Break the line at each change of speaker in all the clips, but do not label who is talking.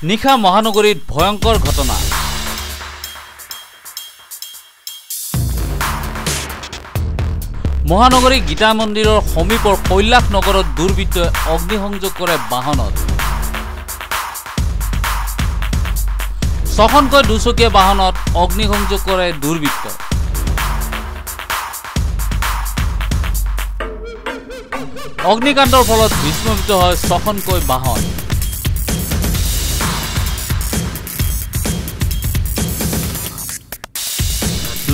নিশা মহানগৰীত ভয়ংকৰ ঘটনা। মহানগৰী গীতা মন্দিৰৰ সমীপৰ কৈলাশ নগৰত দুৰ্বৃত্তই অগ্নিসংযোগ কৰে বাহনত। ছখনকৈ দুচকীয়া বাহনত অগ্নিসংযোগ কৰে দুৰ্বৃত্ত। অগ্নিকাণ্ডৰ ফলত বিস্ফোৰিত হয় ছখনকৈ বাহন।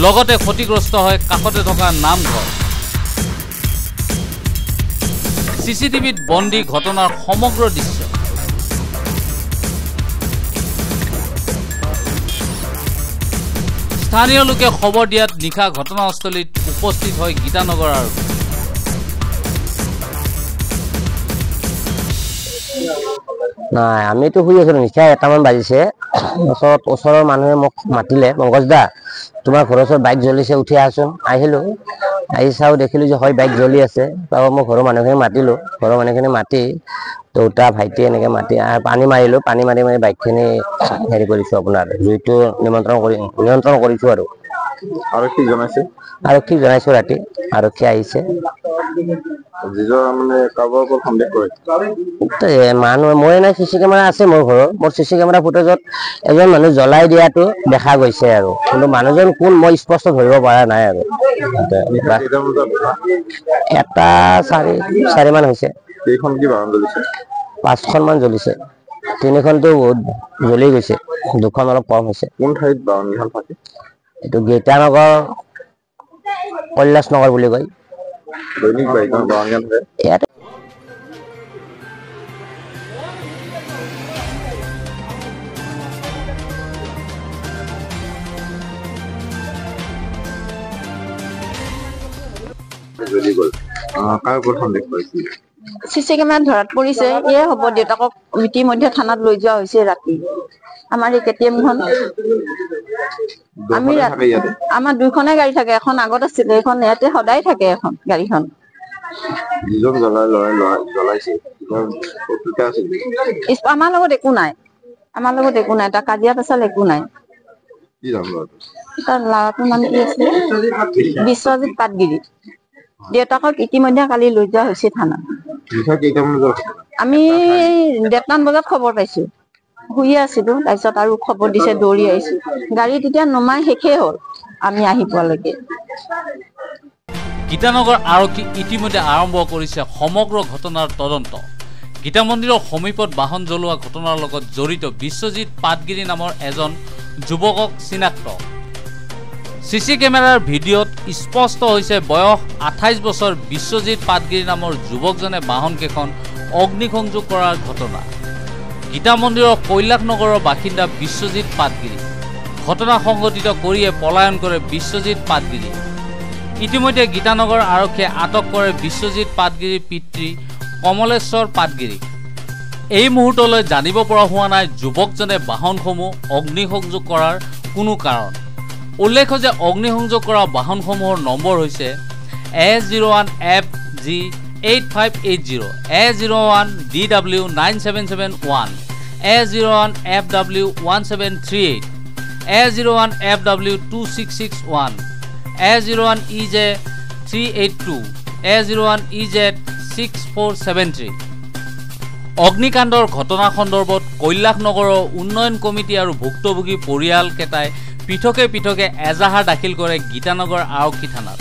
লগতে ক্ষতিগ্ৰস্ত হয় কাষতে থকা নামঘৰ। চিচিটিভিত বন্দী ঘটনাৰ সমগ্ৰ দৃশ্য। স্থানীয় লোকে খবৰ দিয়াত নিশা ঘটনাস্থলীত উপস্থিত হয় গীতানগৰ আৰক্ষী।
নাই আমিতো শুই আছিলো, নিশা 1টামান বাজিছে। ওচৰৰ মানুহে মোক মাতিলে, পংকজ দা তোমাৰ ঘৰৰ ওচৰত বাইক জ্বলিছে, উঠি আহচোন। আহিলো, আহি চাওঁ দেখিলো যে হয় বাইক জ্বলি আছে। তাৰপৰা মই ঘৰৰ মানুহখিনি মাতিলো, ঘৰৰ মানুহখিনি মাতি দেউতা ভাইটি এনেকে মাতি পানী মাৰিলো। পানী মাৰি বাইকখিনি হেৰি কৰিছো, আপোনাৰ জুইটো নিয়ন্ত্ৰণ কৰিছো। আৰু আৰক্ষী জনাইছো ৰাতি, আৰক্ষী আহিছে। মানুহ মই নাই, চিচি কেমেৰা আছে মোৰ ঘৰৰ। মোৰ চিচি কেমেৰা ফুটেজত এজন মানুহ জ্বলাই দিয়াটো দেখা গৈছে, আৰু কিন্তু মানুহজন কোন মই স্পষ্ট ধৰিব পৰা নাই। আৰু 1:04 মান হৈছে। 5খন মান জ্বলিছে, 3খনতো বহুত জ্বলি গৈছে, 2খন অলপ কম হৈছে।
কোন ঠাইত বাহনকেইখন থাকে?
এইটো গীতানগৰ কৈলাশ নগৰ বুলি কয়।
দৈনিক বাহনকেইখন থাকে
ইয়াতে।
চিচি কেমেৰাত ধৰাত পৰিছে। এয়ে হ'ব, দেউতাকক ইতিমধ্যে থানাত লৈ যোৱা হৈছে। ৰাতি আমাৰ এই কেটিএমখন, আমাৰ 2খনে গাড়ী থাকে। এখন আগত আছিলে, এখন ইয়াতে সদায় থাকে এখন গাড়ীখন। আমাৰ লগত একো নাই, তাৰ কাজিয়া পেচাল একো নাই। তাৰ ল'ৰাটোৰ নাম কি আছিলে? বিশ্বজিত পাটগিৰি। দেউতাকক ইতিমধ্যে কালি লৈ যোৱা হৈছে থানাত। আমি 1:30মান বজাত খবৰ পাইছো, শুই আছিলো। তাৰপিছত আৰু খবৰ দিছে, দৌৰি আহিছো। গাড়ী তেতিয়া নমাই শেষেই হ'ল আমি আহি পোৱালৈকে।
গীতানগৰ আৰক্ষী ইতিমধ্যে আৰম্ভ কৰিছে সমগ্ৰ ঘটনাৰ তদন্ত। গীতা মন্দিৰৰ সমীপত বাহন জ্বলোৱা ঘটনাৰ লগত জড়িত বিশ্বজিত পাটগিৰি নামৰ এজন যুৱকক চিনাক্ত। চিচি কেমেৰাৰ ভিডিঅ'ত স্পষ্ট হৈছে বয়স 28 বছৰ বিশ্বজিত পাটগিৰি নামৰ যুৱকজনে বাহনকেইখন অগ্নিসংযোগ কৰাৰ ঘটনা। গীতা মন্দিৰৰ কৈলাশ নগৰৰ বাসিন্দা বিশ্বজিত পাটগিৰি। ঘটনা সংঘটিত কৰিয়ে পলায়ন কৰে বিশ্বজিত পাটগিৰি। ইতিমধ্যে গীতানগৰ আৰক্ষীয়ে আটক কৰে বিশ্বজিত পাটগিৰিৰ পিতৃ কমলেশ্বৰ পাটগিৰিক। এই মুহূৰ্তলৈ জানিব পৰা হোৱা নাই যুৱকজনে বাহনসমূহ অগ্নিসংযোগ কৰাৰ কোনো কাৰণ। উল্লেখ্য যে অগ্নিসংযোগ কৰা বাহনসমূহৰ নম্বৰ হৈছে A01FG8580, A01DW9771, A01FW1738, A01FW2661, A01EJ382, A01EZ6473। অগ্নিকাণ্ডৰ ঘটনা সন্দৰ্ভত কৈলাশ নগৰৰ উন্নয়ন কমিটি আৰু ভুক্তভোগী পৰিয়ালকেইটাই পৃথকে পৃথকে এজাহাৰ দাখিল কৰে গীতানগৰ আৰক্ষী থানাত।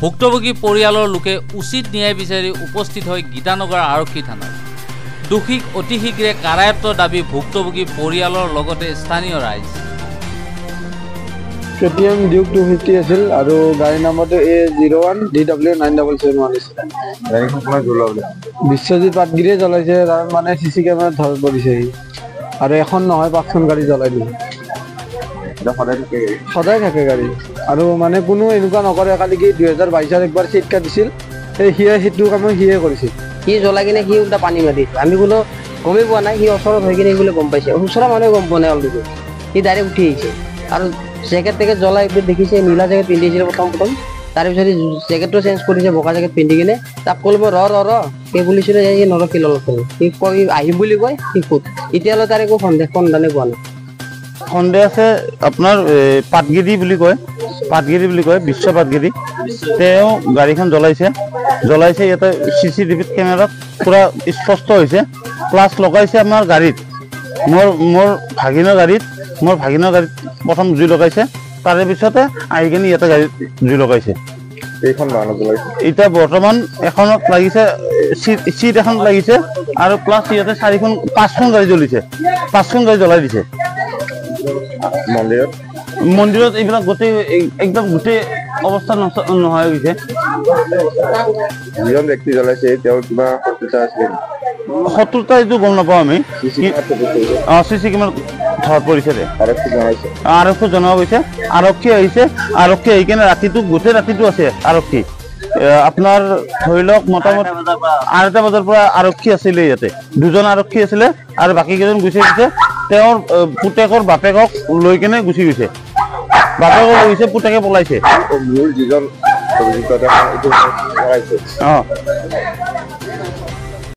ভুক্তভোগী পৰিয়ালৰ লোকে উচিত ন্যায় বিচাৰি উপস্থিত হয় গীতানগৰ আৰক্ষী থানাত। দোষীক অতি শীঘ্ৰে কাৰায়ত্বৰ দাবী ভুক্তভোগী পৰিয়ালৰ লগতে স্থানীয় ৰাইজ।
কেটিএম ডিউক 250 আছিল আৰু গাড়ী নম্বৰটো A01DW9771 আছিল। বিশ্বজিত পাটগিৰিয়ে জ্বলাইছে, তাৰ মানে চিচি কেমেৰাত ধৰা পৰিছে। আৰু এখন নহয় 5খন গাড়ী জ্বলাই দিলে। সদায় থাকে গাড়ী, আৰু মানে কোনো এনেকুৱা নকৰে। কালি কি 2022ত একবাৰ চিট কাটিছিল, সেইটো কামো সিয়ে কৰিছিল।
সি জ্বলাই কিনে সি উল্টা পানী মাৰি আমি বোলো গমেই পোৱা নাই। সি ওচৰত হৈ কিনে বোলে গম পাইছে, ওচৰৰ মানুহে গম পোৱা নাই। অলৰেডি সি ডাইৰেক্ট উঠি আহিছে আৰু জেকেট টেকেট জ্বলাই দেখিছে, নীলা জেকেট পিন্ধিছিলে প্ৰথম।
তাৰপিছত জেকেটটো চেঞ্জ কৰিছে, বগা জেকেট পিন্ধি কিনে তাক ক'লো ৰ ৰ ৰ সেই পুলিচে নৰখিল অলপ সি কয় আহিম বুলি কয়, সি ক'ত এতিয়ালৈ তাৰ একো সন্ধানে পোৱা নাই।
সন্দেহ আছে আপোনাৰ পাটগিৰি বুলি কয় বিশ্ব পাটগিৰি। তেওঁ গাড়ীখন জ্বলাইছে ইয়াতে CCTVত কেমেৰাত পুৰা স্পষ্ট হৈছে, প্লাছ লগাইছে আমাৰ গাড়ীত, মোৰ ভাগিনৰ গাড়ীত প্ৰথম জুই লগাইছে, তাৰে পিছতে আহি কিনে ইয়াতে গাড়ীত জুই লগাইছে।
কেইখন বাহনত জ্বলাইছে?
এতিয়া বৰ্তমান এখনত লাগিছে, চিট এখন লাগিছে, আৰু প্লাছ ইয়াতে 5খন গাড়ী জ্বলিছে, 5খন গাড়ী জ্বলাই দিছে। মন্দিৰত এইবিলাক গোটেই একদম গোটেই অৱস্থা নোহোৱা হৈ গৈছে।
যিজন ব্যক্তি জ্বলাইছে তেওঁৰ কিবা শত্ৰুতা আছে?
শত্ৰুতা এইটো গম নাপাওঁ আমি। CC কেমেৰাত ধৰা পৰিছে, আৰক্ষীক জনোৱা গৈছে, আৰক্ষী আহিছে, আৰক্ষী আহি কেনে গোটেই ৰাতিটো আছে আৰক্ষী। আপোনাৰ ধৰি লওক মোটামুটি 8টা বজাৰ পৰা আৰক্ষী আছিলে ইয়াতে, 2জন আৰক্ষী আছিলে আৰু বাকী কেইজন গুচি গৈছে। তেওঁৰ পুতেকৰ বাপেকক লৈ কেনে গুচি গৈছে, বাপেকক লৈ গৈছে, পুতেকে পলাইছে।
মূল যিজন